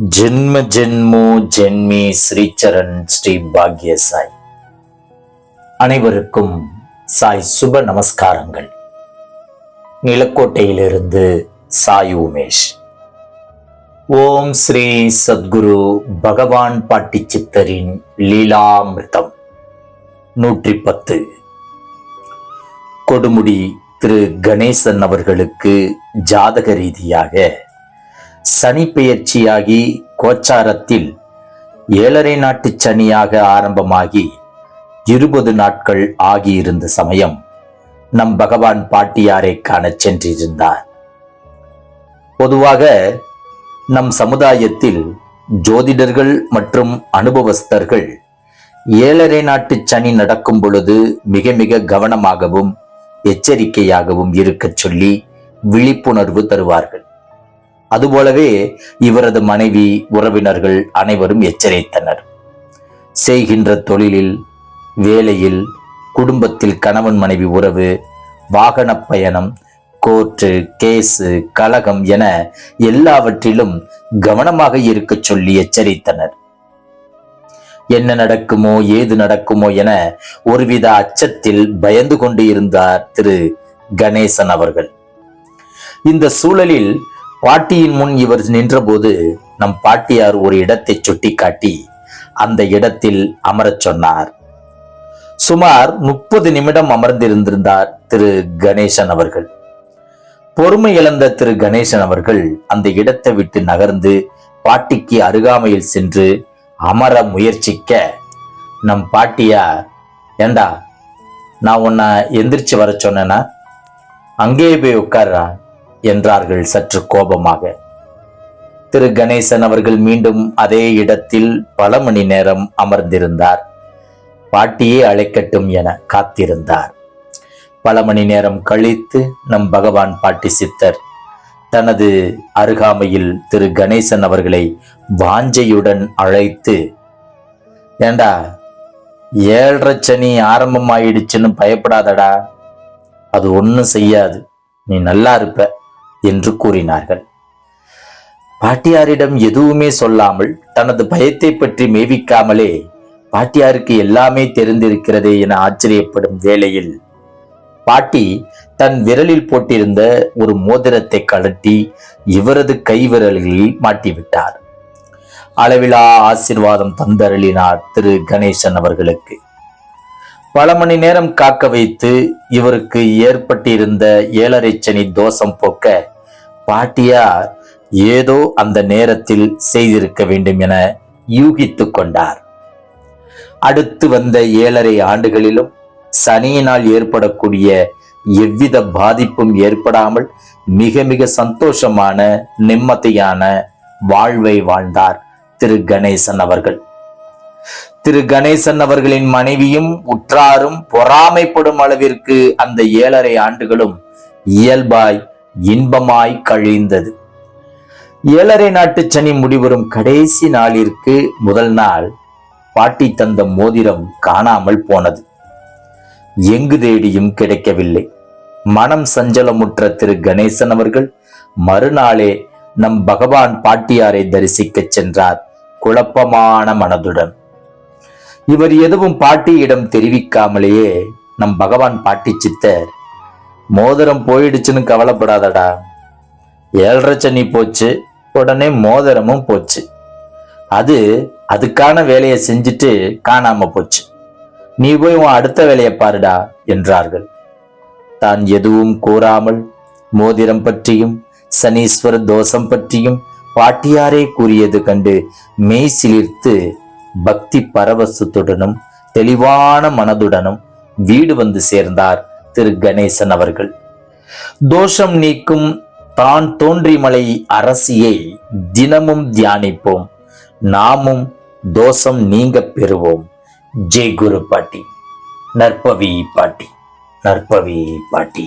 ஜென்ம ஜென்மோ ஜென்மி ஸ்ரீச்சரண் ஸ்ரீ பாக்ய சாய். அனைவருக்கும் சாய் சுப நமஸ்காரங்கள். நிலக்கோட்டையிலிருந்து சாய் உமேஷ். ஓம் ஸ்ரீ சத்குரு பகவான் பாட்டி சித்தரின் லீலாமிர்தம் 110. கொடுமுடி திரு கணேசன் அவர்களுக்கு ஜாதக ரீதியாக சனி பெயர்ச்சியாகி கோச்சாரத்தில் 7.5 நாட்டு சனியாக ஆரம்பமாகி 20 நாட்கள் ஆகியிருந்த சமயம் நம் பகவான் பாட்டியாரை காண சென்றிருந்தார். பொதுவாக நம் சமுதாயத்தில் ஜோதிடர்கள் மற்றும் அனுபவஸ்தர்கள் 7.5 நாட்டு சனி நடக்கும் பொழுது மிக மிக கவனமாகவும் எச்சரிக்கையாகவும் இருக்கச் சொல்லி விழிப்புணர்வு தருவார்கள். அதுபோலவே இவரது மனைவி, உறவினர்கள் அனைவரும் எச்சரித்தனர். செய்கின்ற தொழிலில், வேலையில், குடும்பத்தில் கணவன் மனைவி உறவு, வாகன பயணம், கோர்ட்டு கேசு, கலகம் என எல்லாவற்றிலும் கவனமாக இருக்க சொல்லி எச்சரித்தனர். என்ன நடக்குமோ ஏது நடக்குமோ என ஒருவித அச்சத்தில் பயந்து கொண்டு இருந்தார் திரு கணேசன் அவர்கள். இந்த சூழலில் பாட்டியின் முன் இவர் நின்றபோது நம் பாட்டியார் ஒரு இடத்தை சுட்டிக்காட்டி அந்த இடத்தில் அமரச் சொன்னார். சுமார் 30 நிமிடம் அமர்ந்திருந்திருந்தார் திரு கணேசன் அவர்கள். பொறுமை இழந்த திரு கணேசன் அவர்கள் அந்த இடத்தை விட்டு நகர்ந்து பாட்டிக்கு அருகாமையில் சென்று அமர முயற்சிக்க நம் பாட்டியார், ஏண்டா நான் உன்னை எந்திரிச்சு வர சொன்னேன்னா அங்கேயே போய் உட்கார்றா என்றார்கள் சற்று கோபமாக. திரு கணேசன் அவர்கள் மீண்டும் அதே இடத்தில் பல மணி நேரம் அமர்ந்திருந்தார். பாட்டியே அழைக்கட்டும் என காத்திருந்தார். பல மணி நேரம் கழித்து நம் பகவான் பாட்டி சித்தர் தனது அருகாமையில் திரு கணேசன் அவர்களை வாஞ்சையுடன் அழைத்து, ஏண்டா 7.5 சனி ஆரம்பமாயிடுச்சுன்னு பயப்படாதடா, அது ஒன்னும் செய்யாது, நீ நல்லா இருப்ப என்று கூறினார்கள். பாட்டியாரிடம் எதுவுமே சொல்லாமல் தனது பயத்தை பற்றி மேவிக்காமலே பாட்டியாருக்கு எல்லாமே தெரிந்திருக்கிறதே என ஆச்சரியப்படும் வேளையில் பாட்டி தன் விரலில் போட்டிருந்த ஒரு மோதிரத்தை கழட்டி இவரது கை விரல்களில் மாட்டிவிட்டார். அளவிலா ஆசீர்வாதம் தந்தருளினார் திரு கணேசன் அவர்களுக்கு. பல மணி நேரம் காக்க வைத்து இவருக்கு ஏற்பட்டிருந்த 7.5 சனி தோஷம் போக்க பாட்டியார் ஏதோ அந்த நேரத்தில் செய்திருக்க வேண்டும் என யூகித்து கொண்டார். அடுத்து வந்த 7.5 ஆண்டுகளிலும் சனியினால் ஏற்படக்கூடிய எவ்வித பாதிப்பும் ஏற்படாமல் மிக மிக சந்தோஷமான நிம்மதியான வாழ்வை வாழ்ந்தார் திரு கணேசன் அவர்கள். திரு கணேசன் அவர்களின் மனைவியும் உற்றாரும் பொறாமைப்படும் அளவிற்கு அந்த 7.5 ஆண்டுகளும் இயல்பாய் இன்பமாய் கழிந்தது. 7.5 நாட்டு சனி முடிவரும் கடைசி நாளிற்கு முதல் நாள் பாட்டி தந்த மோதிரம் காணாமல் போனது. எங்கு தேடியும் கிடைக்கவில்லை. மனம் சஞ்சலமுற்ற திரு கணேசன் அவர்கள் மறுநாளே நம் பகவான் பாட்டியாரை தரிசிக்க சென்றார் குழப்பமான மனதுடன். இவர் எதுவும் பாட்டியிடம் தெரிவிக்காமலேயே நம் பகவான் பாட்டி சித்தர், மோதிரம் போயிடுச்சுன்னு கவலைப்படாதடா, 7.5 சனி போச்சு, உடனே மோதிரமும் போச்சு, அதுக்கான வேலையை செஞ்சுட்டு காணாம போச்சு, நீ போய் உன் அடுத்த வேலையை பாருடா என்றார்கள். தான் எதுவும் கூறாமல் மோதிரம் பற்றியும் சனீஸ்வர தோஷம் பற்றியும் பாட்டியாரே கூறியது கண்டு மெய் சிலிர்த்து பக்தி பரவசத்துடனும் தெளிவான மனதுடனும் வீடு வந்து சேர்ந்தார் திரு கணேசன் அவர்கள். தோஷம் நீக்கும் தான் தோன்றிமலை அரசியை தினமும் தியானிப்போம், நாமும் தோஷம் நீங்க பெறுவோம். ஜெய் குரு பாட்டி. நற்பவி பாட்டி, நற்பவி பாட்டி.